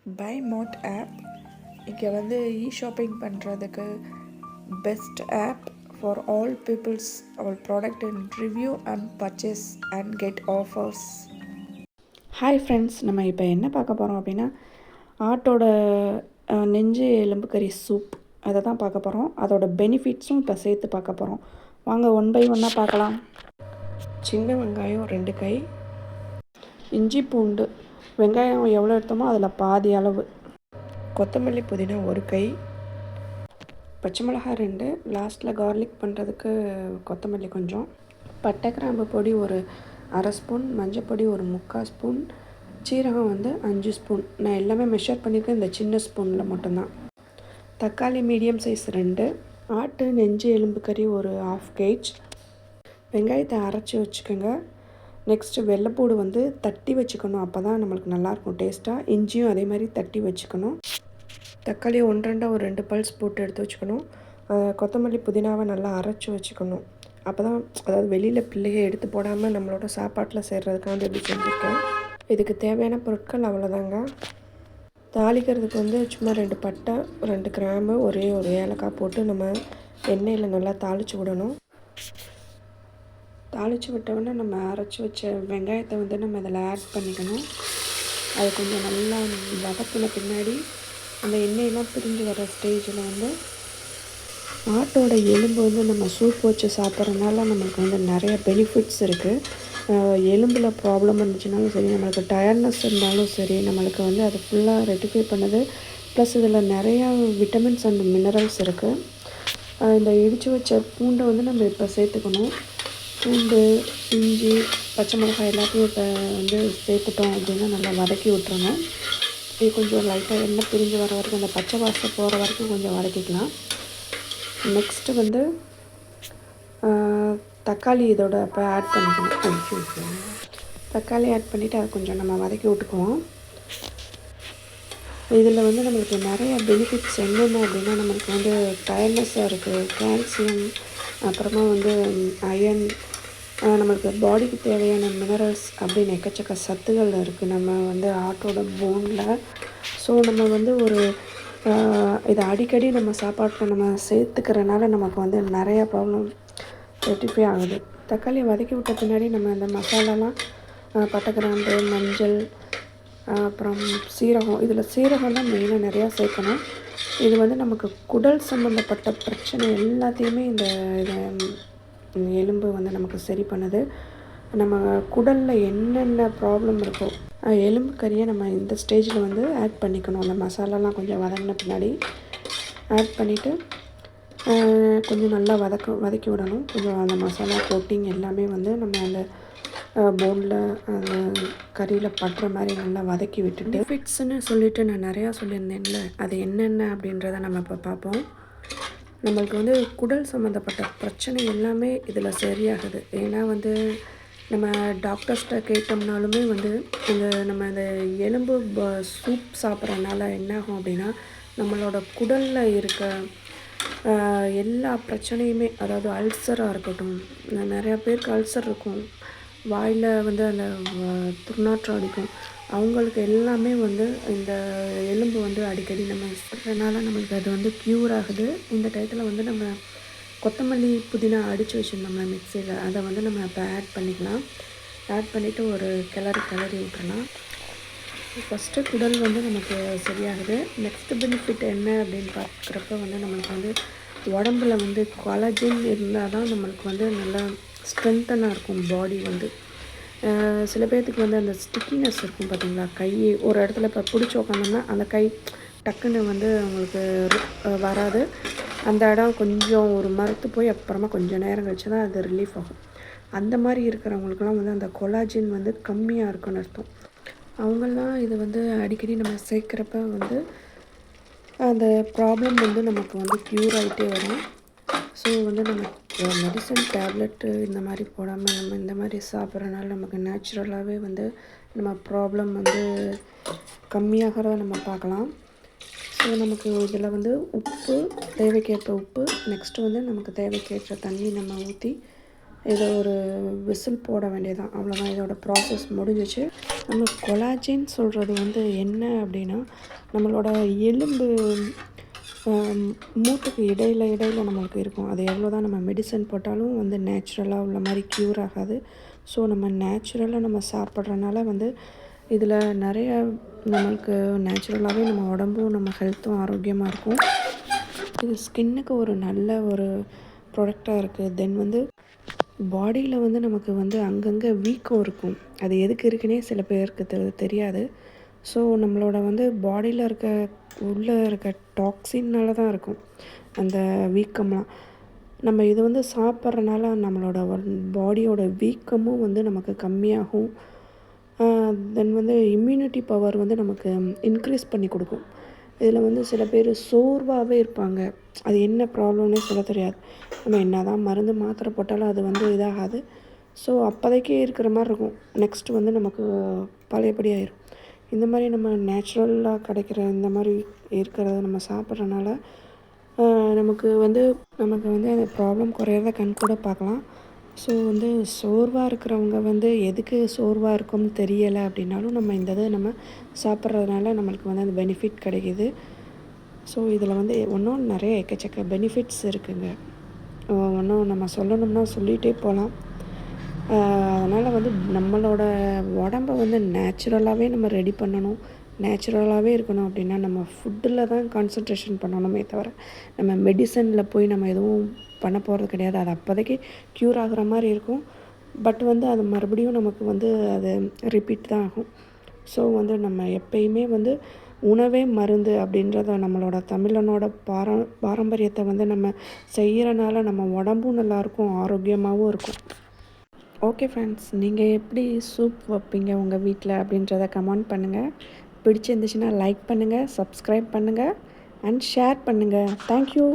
By mode of இங்கே வந்து shopping பண்ணுறதுக்கு best app for all peoples all product in review and purchase and get offers. Hi friends, நம்ம இப்போ என்ன பார்க்க போகிறோம் அப்படின்னா ஆட்டோட நெஞ்சு எலும்பு கறி சூப் அதை தான் பார்க்க போகிறோம். அதோட பெனிஃபிட்ஸும் இப்போ சேர்த்து பார்க்க போகிறோம். வாங்க ஒன் பை ஒன்னாக பார்க்கலாம். சின்ன வெங்காயம் 2 கை, இஞ்சி பூண்டு வெங்காயம் எவ்வளோ எடுத்தோமோ அதில் பாதி அளவு, கொத்தமல்லி புதினா 1 கை, பச்சை மிளகாய் 2, லாஸ்ட்டில் கார்லிக் பண்ணுறதுக்கு கொத்தமல்லி கொஞ்சம், பட்டை கிராம்பு பொடி ஒரு 1/2 ஸ்பூன், மஞ்சள் பொடி ஒரு 3/4 ஸ்பூன், சீரகம் வந்து 5 ஸ்பூன். நான் எல்லாமே மெஷர் பண்ணியிருக்கேன் இந்த சின்ன ஸ்பூனில் மட்டும்தான். தக்காளி மீடியம் சைஸ் 2, ஆட்டு நெஞ்சு எலும்பு கறி ஒரு 1/2 kg, வெங்காயத்தை அரைச்சி வச்சுக்கோங்க. நெக்ஸ்ட்டு வெள்ளைப்பூடு வந்து தட்டி வச்சுக்கணும், அப்போ தான் நம்மளுக்கு நல்லாயிருக்கும் டேஸ்ட்டாக. இஞ்சியும் அதே மாதிரி தட்டி வச்சுக்கணும். தக்காளி 1-2 ஒரு 2 பல்ஸ் போட்டு எடுத்து வச்சுக்கணும். கொத்தமல்லி புதினாவை நல்லா அரைச்சி வச்சுக்கணும். அப்போ தான், அதாவது வெளியில் பிள்ளையை எடுத்து போடாமல் நம்மளோட சாப்பாட்டில் சேர்றதுக்காக எப்படி செஞ்சுருக்கேன். இதுக்கு தேவையான பொருட்கள் அவ்வளோதாங்க. தாளிக்கிறதுக்கு வந்து சும்மா 2 பட்டை 2 கிராம்பு ஒரே ஒரு ஏலக்காய் போட்டு நம்ம எண்ணெயில் நல்லா தாளித்து விடணும். தாளித்து விட்டோன்னே நம்ம அரைச்சி வச்ச வெங்காயத்தை வந்து நம்ம இதில் ஆட் பண்ணிக்கணும். அது கொஞ்சம் நல்லா வதக்கின பின்னாடி அந்த எண்ணெயெல்லாம் பிரிஞ்சு வர ஸ்டேஜில் வந்து ஆட்டோட எலும்பு வந்து நம்ம சூப் வச்சு சாப்பிட்றதுனால நம்மளுக்கு வந்து நிறைய பெனிஃபிட்ஸ் இருக்குது. எலும்பில் ப்ராப்ளம் இருந்துச்சுனாலும் சரி, நம்மளுக்கு டயர்ட்னஸ் இருந்தாலும் சரி, நம்மளுக்கு வந்து அது ஃபுல்லாக ரெட்டிஃபை பண்ணுது. ப்ளஸ் இதில் நிறையா விட்டமின்ஸ் அண்ட் மினரல்ஸ் இருக்குது. இந்த இடித்து வச்ச பூண்டை வந்து நம்ம இப்போ சேர்த்துக்கணும். பூண்டு, இஞ்சி, பச்சை மிளகாய் எல்லாத்தையும் இப்போ வந்து சேர்த்துட்டோம் அப்படின்னா நல்லா வதக்கி விட்டுறணும். இது கொஞ்சம் லைட்டாக எண்ணெய் பிரிஞ்சு வர வரைக்கும், அந்த பச்சை வாசனை போகிற வரைக்கும் கொஞ்சம் வதக்கிக்கலாம். நெக்ஸ்ட்டு வந்து தக்காளி இதோட இப்போ ஆட் பண்ணிக்கணும். தக்காளி ஆட் பண்ணிவிட்டு அதை கொஞ்சம் நம்ம வதக்கி விட்டுக்குவோம். இதில் வந்து நம்மளுக்கு நிறைய பெனிஃபிட்ஸ் என்னென்ன அப்படின்னா, நம்மளுக்கு வந்து டயர்ட்னஸாக இருக்குது, கால்சியம், அப்புறமா வந்து அயன், நம்மளுக்கு பாடிக்கு தேவையான மினரல்ஸ் அப்படின்னு எக்கச்சக்க சத்துக்கள் இருக்குது நம்ம வந்து ஆட்டோட போனில். ஸோ நம்ம வந்து ஒரு இதை அடிக்கடி நம்ம சாப்பாட்டில் நம்ம சேர்த்துக்கிறனால நமக்கு வந்து நிறைய ப்ராப்ளம் ரெட்டிஃபை ஆகுது. தக்காளியை வதக்கி விட்ட பின்னாடி நம்ம இந்த மசாலாலாம் பட்டை கிராம்பு, மஞ்சள், அப்புறம் சீரகம், இதில் சீரகம் தான் மெயினாக நிறையா சேர்க்கணும். இது வந்து நமக்கு குடல் சம்மந்தப்பட்ட பிரச்சனை எல்லாத்தையுமே இந்த எலும்பு வந்து நமக்கு சரி பண்ணுது. நம்ம குடலில் என்னென்ன ப்ராப்ளம் இருக்கோ எலும்பு கறியை நம்ம இந்த ஸ்டேஜில் வந்து ஆட் பண்ணிக்கணும். அந்த மசாலாலாம் கொஞ்சம் வதங்கின பின்னாடி ஆட் பண்ணிவிட்டு கொஞ்சம் நல்லா வதக்கி விடணும். கொஞ்சம் அந்த மசாலா கோட்டிங் எல்லாமே வந்து நம்ம அந்த போனில் அந்த கறியில் படுற மாதிரி நல்லா வதக்கி விட்டுட்டு, பெனிஃபிட்ஸ்னு சொல்லிவிட்டு நான் நிறையா சொல்லியிருந்தேன்ல, அது என்னென்ன அப்படின்றத நம்ம இப்போ பார்ப்போம். நம்மளுக்கு வந்து குடல் சம்மந்தப்பட்ட பிரச்சனை எல்லாமே இதில் சரியாகுது. ஏன்னா வந்து நம்ம டாக்டர்ஸ்கிட்ட கேட்டோம்னாலுமே வந்து நம்ம இந்த எலும்பு சூப் சாப்பிட்றதுனால என்னாகும் அப்படின்னா, நம்மளோட குடலில் இருக்க எல்லா பிரச்சனையுமே, அதாவது அல்சராக இருக்கட்டும், நிறையா பேருக்கு அல்சர் இருக்கும், வாயில் வந்து அந்த துர்நாற்றம் அடிக்கும், அவங்களுக்கு எல்லாமே வந்து இந்த எலும்பு வந்து அடிக்கடி நம்ம சாப்பிட்றதுனால நம்மளுக்கு அது வந்து க்யூர் ஆகுது. இந்த டயத்தில் வந்து நம்ம கொத்தமல்லி புதினா அடித்து வச்சுருந்தோம்ல மிக்சியில், அதை வந்து நம்ம இப்போ ஆட் பண்ணிக்கலாம். ஆட் பண்ணிவிட்டு ஒரு கிளறி விட்டுறலாம். ஃபஸ்ட்டு குடல் வந்து நமக்கு சரியாகுது. நெக்ஸ்ட்டு பெனிஃபிட் என்ன அப்படின்னு பார்க்குறப்ப வந்து நம்மளுக்கு வந்து உடம்புல வந்து கொலாஜன் இருந்தால் தான் நம்மளுக்கு வந்து நல்லா ஸ்ட்ரென்த்தனாக இருக்கும் பாடி வந்து. சில பேர்த்துக்கு வந்து அந்த ஸ்டிக்கினஸ் இருக்கும் பார்த்திங்களா, கை ஒரு இடத்துல இப்போ பிடிச்சி உக்காந்தோம்னா அந்த கை டக்குன்னு வந்து அவங்களுக்கு வராது. அந்த இடம் கொஞ்சம் ஒரு மரத்து போய் அப்புறமா கொஞ்சம் நேரம் கழிச்சு தான் அது ரிலீஃப் ஆகும். அந்த மாதிரி இருக்கிறவங்களுக்குலாம் வந்து அந்த கொலாஜின் வந்து கம்மியாக இருக்குன்னு அர்த்தம். அவங்கெல்லாம் இது வந்து அடிக்கடி நம்ம சேர்க்குறப்ப வந்து அந்த ப்ராப்ளம் வந்து நமக்கு வந்து க்யூர் ஆகிட்டே வரும். ஸோ வந்து நம்ம மெடிசன் டேப்லெட்டு இந்த மாதிரி போடாமல் நம்ம இந்த மாதிரி சாப்பிட்றதுனால நமக்கு நேச்சுரலாகவே வந்து நம்ம ப்ராப்ளம் வந்து கம்மியாகிறத நம்ம பார்க்கலாம். ஸோ நமக்கு இதில் வந்து உப்பு, தேவைக்கேற்ற உப்பு, நெக்ஸ்ட்டு வந்து நமக்கு தேவைக்கேற்ற தண்ணி நம்ம ஊற்றி இதை ஒரு விசில் போட வேண்டியதான், அவ்வளோதான். இதோட ப்ராசஸ் முடிஞ்சிச்சு. நம்ம கொலாஜின் சொல்கிறது வந்து என்ன அப்படின்னா, நம்மளோட எலும்பு மூட்டுக்கு இடையில நம்மளுக்கு இருக்கும். அது எவ்வளோ தான் நம்ம மெடிசன் போட்டாலும் வந்து நேச்சுரலாக உள்ள மாதிரி க்யூர் ஆகாது. ஸோ நம்ம நேச்சுரலாக நம்ம சாப்பிட்றனால வந்து இதில் நிறைய நம்மளுக்கு நேச்சுரலாகவே நம்ம உடம்பும் நம்ம ஹெல்த்தும் ஆரோக்கியமாக இருக்கும். இது ஸ்கின்னுக்கு ஒரு நல்ல ஒரு ப்ராடக்டாக இருக்குது. தென் வந்து பாடியில் வந்து நமக்கு வந்து அங்கங்கே வீக்கம் இருக்கும். அது எதுக்கு இருக்குன்னே சில பேருக்கு தெரியாது. ஸோ நம்மளோட வந்து பாடியில் உள்ளே இருக்க டாக்ஸின்னால தான் இருக்கும் அந்த வீக்கம்லாம். நம்ம இது வந்து சாப்பிட்றனால நம்மளோட பாடியோட வீக்கமும் வந்து நமக்கு கம்மியாகும். தென் வந்து இம்யூனிட்டி பவர் வந்து நமக்கு இன்க்ரீஸ் பண்ணி கொடுக்கும். இதில் வந்து சில பேர் சோர்வாகவே இருப்பாங்க. அது என்ன ப்ராப்ளம்னே சொல்ல தெரியாது. நம்ம என்ன தான் மருந்து மாத்திரை போட்டாலும் அது வந்து இதாகாது. ஸோ அப்போதைக்கே இருக்கிற மாதிரி இருக்கும். நெக்ஸ்ட்டு வந்து நமக்கு பழையபடி ஆயிரும். இந்த மாதிரி நம்ம நேச்சுரலாக கிடைக்கிற இந்த மாதிரி இருக்கிறத நம்ம சாப்பிட்றனால நமக்கு வந்து அந்த ப்ராப்ளம் குறையிறத கண் கூட பார்க்கலாம். ஸோ வந்து சோர்வாக இருக்கிறவங்க வந்து எதுக்கு சோர்வாக இருக்கும்னு தெரியலை அப்படின்னாலும் நம்ம இந்த இதை நம்ம சாப்பிட்றதுனால நம்மளுக்கு வந்து அந்த பெனிஃபிட் கிடைக்கிது. ஸோ இதில் வந்து இன்னும் நிறைய எக்கச்சக்க பெனிஃபிட்ஸ் இருக்குதுங்க. இன்னும் நம்ம சொல்லணும்னா சொல்லிகிட்டே போகலாம். அதனால் வந்து நம்மளோட உடம்பை வந்து நேச்சுரலாகவே நம்ம ரெடி பண்ணணும், நேச்சுரலாகவே இருக்கணும். அப்படின்னா நம்ம ஃபுட்டில் தான் கான்சன்ட்ரேஷன் பண்ணணுமே தவிர நம்ம மெடிசனில் போய் நம்ம எதுவும் பண்ண போகிறது கிடையாது. அது அப்போதைக்கு க்யூர் ஆகிற மாதிரி இருக்கும். பட் வந்து அது மறுபடியும் நமக்கு வந்து அது ரிப்பீட் தான் ஆகும். ஸோ வந்து நம்ம எப்பயுமே வந்து உணவே மருந்து அப்படின்றத நம்மளோட தமிழனோட பாரம்பரியத்தை வந்து நம்ம செய்கிறனால நம்ம உடம்பும் நல்லாயிருக்கும், ஆரோக்கியமாகவும் இருக்கும். ஓகே ஃப்ரெண்ட்ஸ், நீங்கள் எப்படி சூப் வைப்பீங்க உங்கள் வீட்டில் அப்படின்றத கமெண்ட் பண்ணுங்கள். பிடிச்சிருந்துச்சுன்னா லைக் பண்ணுங்கள், சப்ஸ்கிரைப் பண்ணுங்கள் அண்ட் ஷேர் பண்ணுங்கள். தேங்க்யூ.